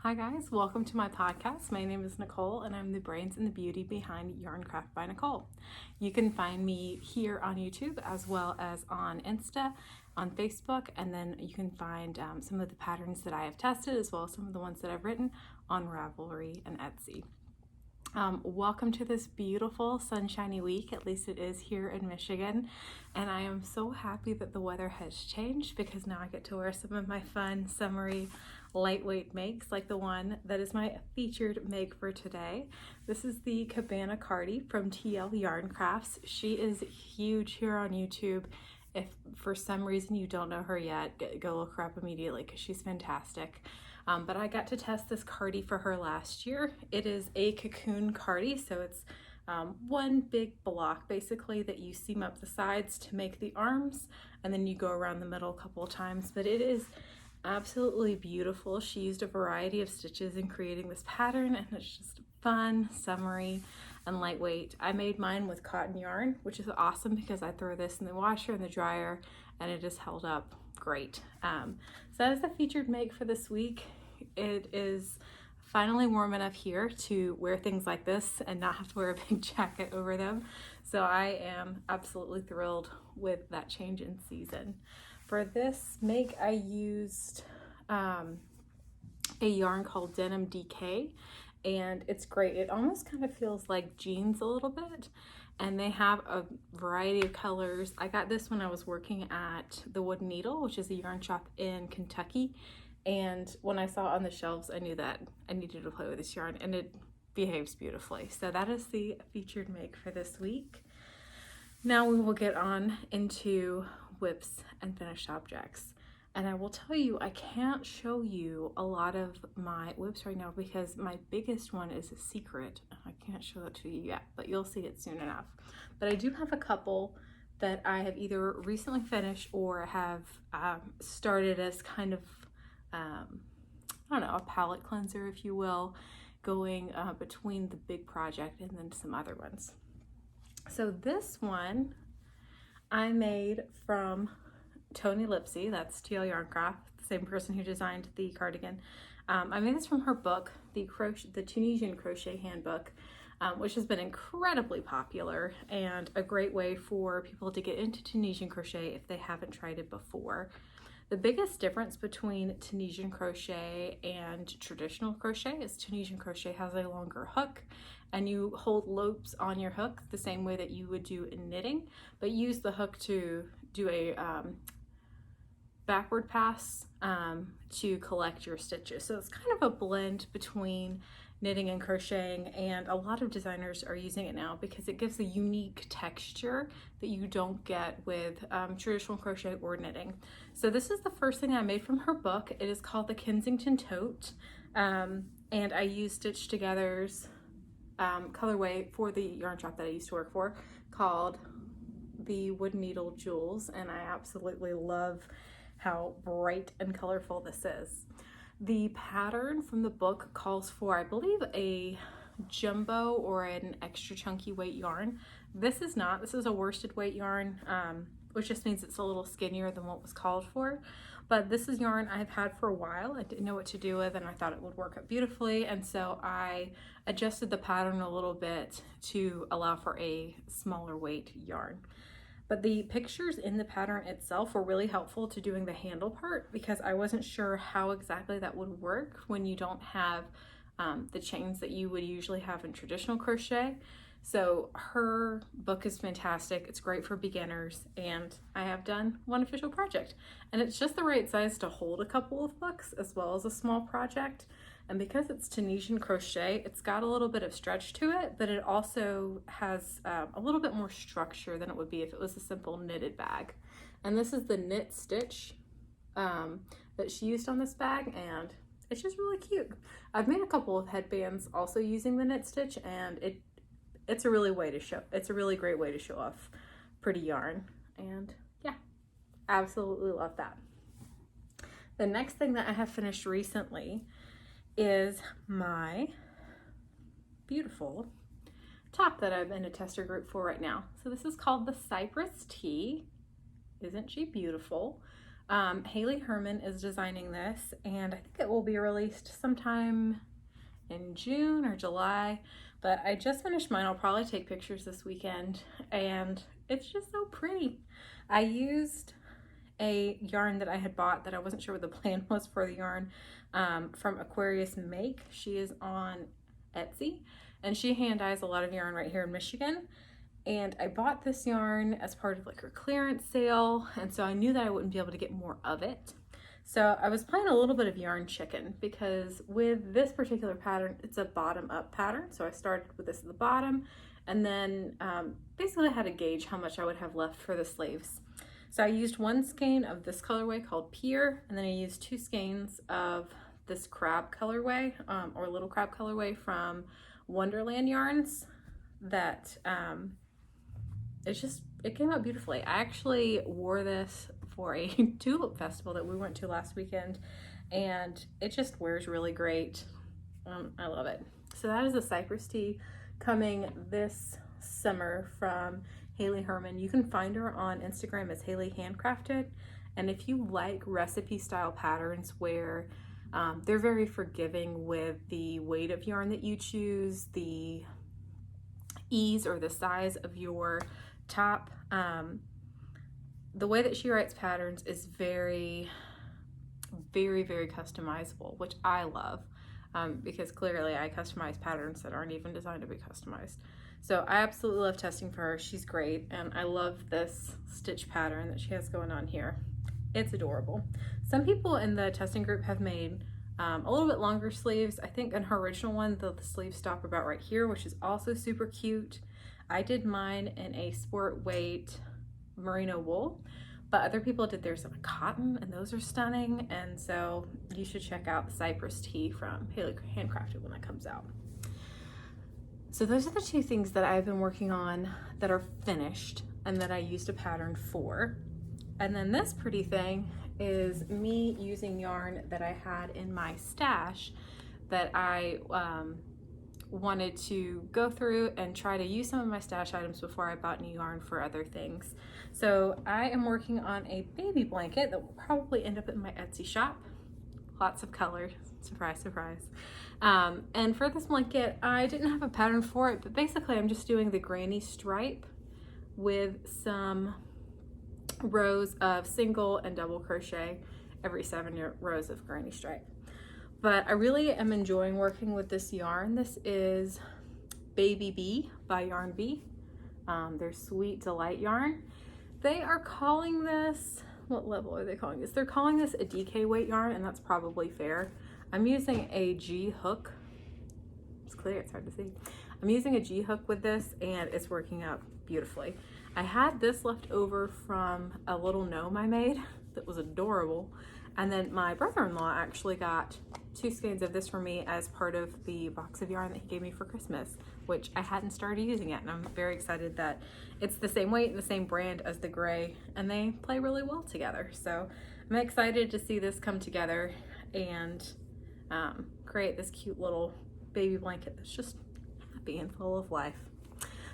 Hi guys, welcome to my podcast. My name is Nicole and I'm the brains and the beauty behind Yarncraft by Nicole. You can find me here on YouTube as well as on Insta, on Facebook, and then you can find some of the patterns that I have tested as well as some of the ones that I've written on Ravelry and Etsy. Welcome to this beautiful sunshiny week, at least it is here in Michigan, and I am so happy that the weather has changed because now I get to wear some of my fun summery lightweight makes like the one that is my featured make for today. This is the Cabana Cardi from TL Yarncrafts. She is huge here on YouTube. If for some reason you don't know her yet, go look her up immediately because she's fantastic. But I got to test this cardi for her last year. It is a cocoon cardi, so it's one big block basically that you seam up the sides to make the arms, and then you go around the middle a couple of times. But it is absolutely beautiful. She used a variety of stitches in creating this pattern, and it's just fun, summery, and lightweight. I made mine with cotton yarn, which is awesome because I throw this in the washer and the dryer, and it is held up great. So that is the featured make for this week. It is finally warm enough here to wear things like this and not have to wear a big jacket over them. So I am absolutely thrilled with that change in season. For this make, I used a yarn called Denim DK, and it's great. It almost kind of feels like jeans a little bit, and they have a variety of colors. I got this when I was working at the Wooden Needle, which is a yarn shop in Kentucky, and when I saw it on the shelves, I knew that I needed to play with this yarn, and it behaves beautifully. So that is the featured make for this week. Now we will get on into whips and finished objects. And I will tell you, I can't show you a lot of my whips right now because my biggest one is a secret. I can't show it to you yet, but you'll see it soon enough. But I do have a couple that I have either recently finished or have started as kind of, I don't know, a palette cleanser, if you will, going between the big project and then some other ones. So this one I made from Tony Lipsy, that's TL Yarncraft, the same person who designed the cardigan. I made this from her book, the Tunisian Crochet Handbook, which has been incredibly popular and a great way for people to get into Tunisian crochet if they haven't tried it before. The biggest difference between Tunisian crochet and traditional crochet is Tunisian crochet has a longer hook, and you hold loops on your hook the same way that you would do in knitting, but use the hook to do a backward pass to collect your stitches. So it's kind of a blend between knitting and crocheting, and a lot of designers are using it now because it gives a unique texture that you don't get with traditional crochet or knitting. So this is the first thing I made from her book. It is called the Kensington Tote, and I used Stitch Together's colorway for the yarn shop that I used to work for called the Wooden Needle Jewels, and I absolutely love how bright and colorful this is. The pattern from the book calls for, I believe, a jumbo or an extra chunky weight yarn. This is not. This is a worsted weight yarn, which just means it's a little skinnier than what was called for. But this is yarn I've had for a while. I didn't know what to do with, and I thought it would work out beautifully, and so I adjusted the pattern a little bit to allow for a smaller weight yarn. But the pictures in the pattern itself were really helpful to doing the handle part because I wasn't sure how exactly that would work when you don't have the chains that you would usually have in traditional crochet. So her book is fantastic. It's great for beginners, and I have done one official project, and it's just the right size to hold a couple of books as well as a small project. And because it's Tunisian crochet, it's got a little bit of stretch to it, but it also has a little bit more structure than it would be if it was a simple knitted bag. And this is the knit stitch that she used on this bag, and it's just really cute. I've made a couple of headbands also using the knit stitch, and it's a really great way to show off pretty yarn. And yeah, absolutely love that. The next thing that I have finished recently is my beautiful top that I'm in a tester group for right now. So this is called the Cypress Tee. Isn't she beautiful? Haley Herman is designing this, and I think it will be released sometime in June or July, but I just finished mine. I'll probably take pictures this weekend, and it's just so pretty. I used a yarn that I had bought that I wasn't sure what the plan was for the yarn, from Aquarius Make. She is on Etsy, and she hand dyes a lot of yarn right here in Michigan. And I bought this yarn as part of like her clearance sale, and so I knew that I wouldn't be able to get more of it. So I was playing a little bit of yarn chicken, because with this particular pattern, it's a bottom up pattern. So I started with this at the bottom, and then basically I had to gauge how much I would have left for the sleeves. So I used one skein of this colorway called Pier, and then I used 2 skeins of this crab colorway, or little crab colorway from Wonderland yarns. That it came out beautifully. I actually wore this for a tulip festival that we went to last weekend, and it just wears really great. I love it. So that is a Cypress Tee coming this summer from Haley Herman. You can find her on Instagram as Haley Handcrafted. And if you like recipe style patterns where they're very forgiving with the weight of yarn that you choose, the ease or the size of your top, the way that she writes patterns is very, very, very customizable, which I love, because clearly I customize patterns that aren't even designed to be customized. So I absolutely love testing for her. She's great, and I love this stitch pattern that she has going on here. It's adorable. Some people in the testing group have made a little bit longer sleeves. I think in her original one, the sleeves stop about right here, which is also super cute. I did mine in a sport weight merino wool, but other people did theirs in a cotton, and those are stunning. And so you should check out the Cypress Tee from Haley Handcrafted when that comes out. So those are the 2 things that I've been working on that are finished and that I used a pattern for. And then this pretty thing is me using yarn that I had in my stash that I wanted to go through and try to use some of my stash items before I bought new yarn for other things. So I am working on a baby blanket that will probably end up in my Etsy shop. Lots of colors, surprise, surprise. And for this blanket, I didn't have a pattern for it, but basically I'm just doing the granny stripe with some rows of single and double crochet every 7 rows of granny stripe. But I really am enjoying working with this yarn. This is Baby Bee by Yarn Bee. Their Sweet Delight yarn. They are calling this, what level are they calling this? They're calling this a DK weight yarn, and that's probably fair. I'm using a G hook. It's clear, it's hard to see. I'm using a G hook with this, and it's working out beautifully. I had this left over from a little gnome I made that was adorable. And then my brother-in-law actually got 2 skeins of this for me as part of the box of yarn that he gave me for Christmas, which I hadn't started using yet. And I'm very excited that it's the same weight and the same brand as the gray, and they play really well together. So I'm excited to see this come together and create this cute little baby blanket that's just happy and full of life.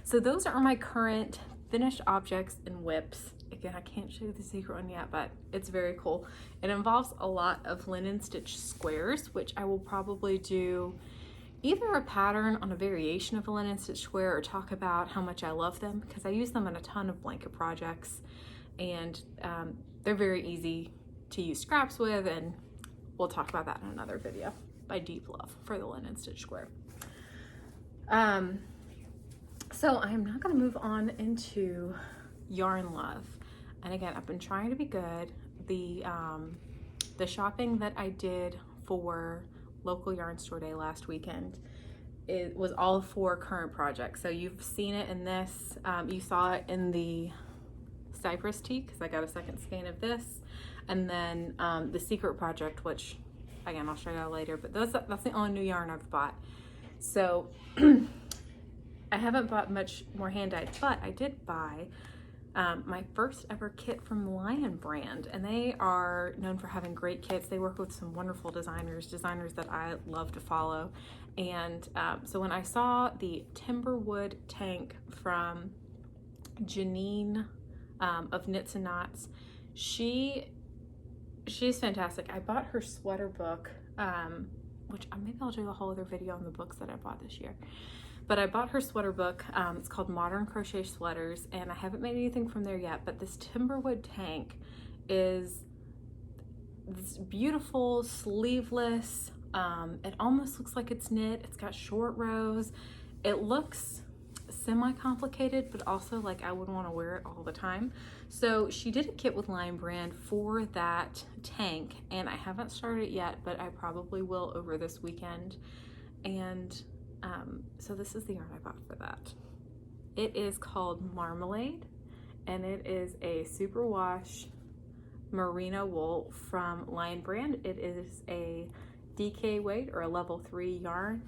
So those are my current finished objects and whips. Again, I can't show you the secret one yet, but it's very cool. It involves a lot of linen stitch squares, which I will probably do either a pattern on a variation of a linen stitch square or talk about how much I love them, because I use them in a ton of blanket projects, and they're very easy to use scraps with, and we'll talk about that in another video. My deep love for the linen stitch square. So I'm not going to move on into yarn love. And again, I've been trying to be good. The shopping that I did for local yarn store day last weekend, it was all for current projects. So you've seen it in this, you saw it in the Cypress Tee, because I got a second skein of this, and then the secret project, which again I'll show you later, but that's the only new yarn I've bought. So I haven't bought much more hand dyed, but I did buy my first ever kit from Lion brand, and they are known for having great kits. They work with some wonderful designers that I love to follow. And so when I saw the Timberwood tank from Janine of KnitsnKnots, she She's fantastic. I bought her sweater book, which maybe I'll do a whole other video on the books that I bought this year. But I bought her sweater book. It's called Modern Crochet Sweaters, and I haven't made anything from there yet, but this Timberwood tank is this beautiful sleeveless. It almost looks like it's knit. It's got short rows. It looks semi-complicated, but also like I would want to wear it all the time. So she did a kit with Lion Brand for that tank, and I haven't started it yet, but I probably will over this weekend. And so this is the yarn I bought for that. It is called Marmalade, and it is a superwash merino wool from Lion Brand. It is a DK weight or a level 3 yarn,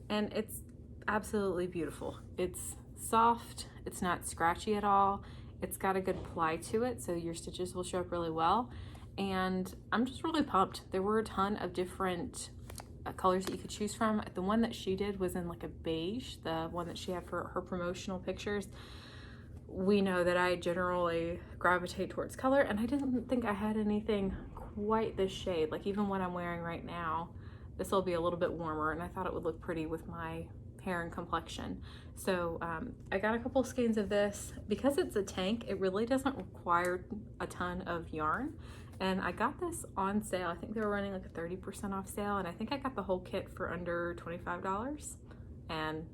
and it's absolutely beautiful. It's soft, it's not scratchy at all, it's got a good ply to it, so your stitches will show up really well, and I'm just really pumped. There were a ton of different colors that you could choose from. The one that she did was in like a beige, the one that she had for her promotional pictures. We know that I generally gravitate towards color, and I didn't think I had anything quite this shade. Like even what I'm wearing right now, this will be a little bit warmer, and I thought it would look pretty with my hair and complexion. So I got a couple skeins of this. Because it's a tank, it really doesn't require a ton of yarn, and I got this on sale. I think they were running like a 30% off sale, and I think I got the whole kit for under $25, and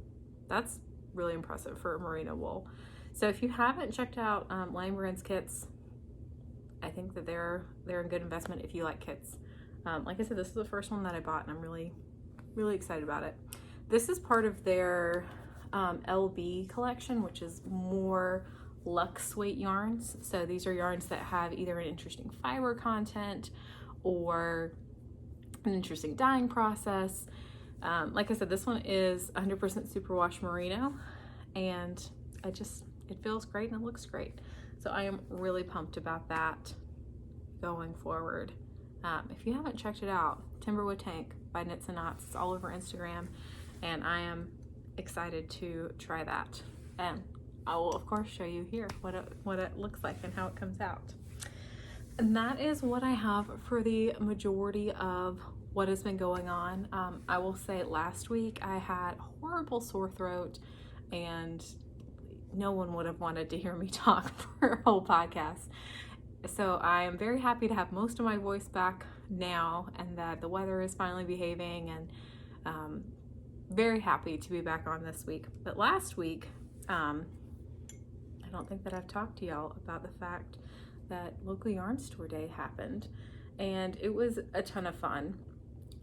that's really impressive for a merino wool. So if you haven't checked out Lion Brand's kits, I think that they're a good investment if you like kits. Like I said, this is the first one that I bought, and I'm really excited about it. This is part of their LB collection, which is more luxe weight yarns. So these are yarns that have either an interesting fiber content or an interesting dyeing process. Like I said, this one is 100% superwash merino, and it feels great and it looks great. So I am really pumped about that going forward. If you haven't checked it out, Timberwood Tank by KnitsnKnots, it's all over Instagram, and I am excited to try that. And I will of course show you here what it looks like and how it comes out. And that is what I have for the majority of what has been going on. I will say last week I had a horrible sore throat, and no one would have wanted to hear me talk for a whole podcast. So I am very happy to have most of my voice back now, and that the weather is finally behaving, and very happy to be back on this week. But last week, I don't think that I've talked to y'all about the fact that local yarn store day happened, and it was a ton of fun.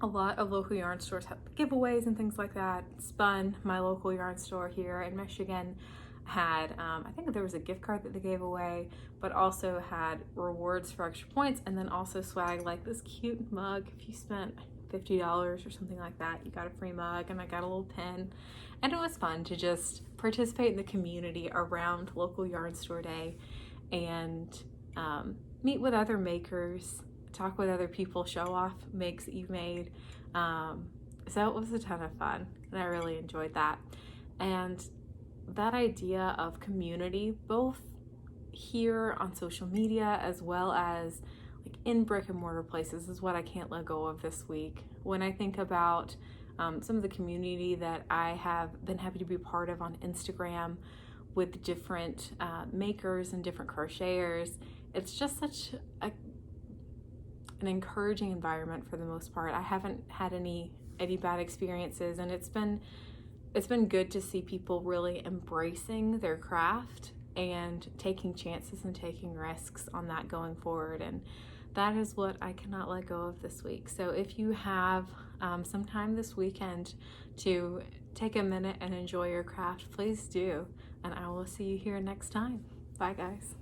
A lot of local yarn stores have giveaways and things like that. Spun, my local yarn store here in Michigan, had I think there was a gift card that they gave away, but also had rewards for extra points, and then also swag like this cute mug. If you spent $50 or something like that, you got a free mug, and I got a little pin. And it was fun to just participate in the community around local yarn store day, and meet with other makers, talk with other people, show off makes that you've made. So it was a ton of fun, and I really enjoyed that. And that idea of community, both here on social media as well as like in brick and mortar places, is what I can't let go of this week. When I think about some of the community that I have been happy to be part of on Instagram with different makers and different crocheters, it's just such an encouraging environment for the most part. I haven't had any bad experiences, and it's been good to see people really embracing their craft and taking chances and taking risks on that going forward. And that is what I cannot let go of this week. So if you have some time this weekend to take a minute and enjoy your craft, please do. And I will see you here next time. Bye, guys.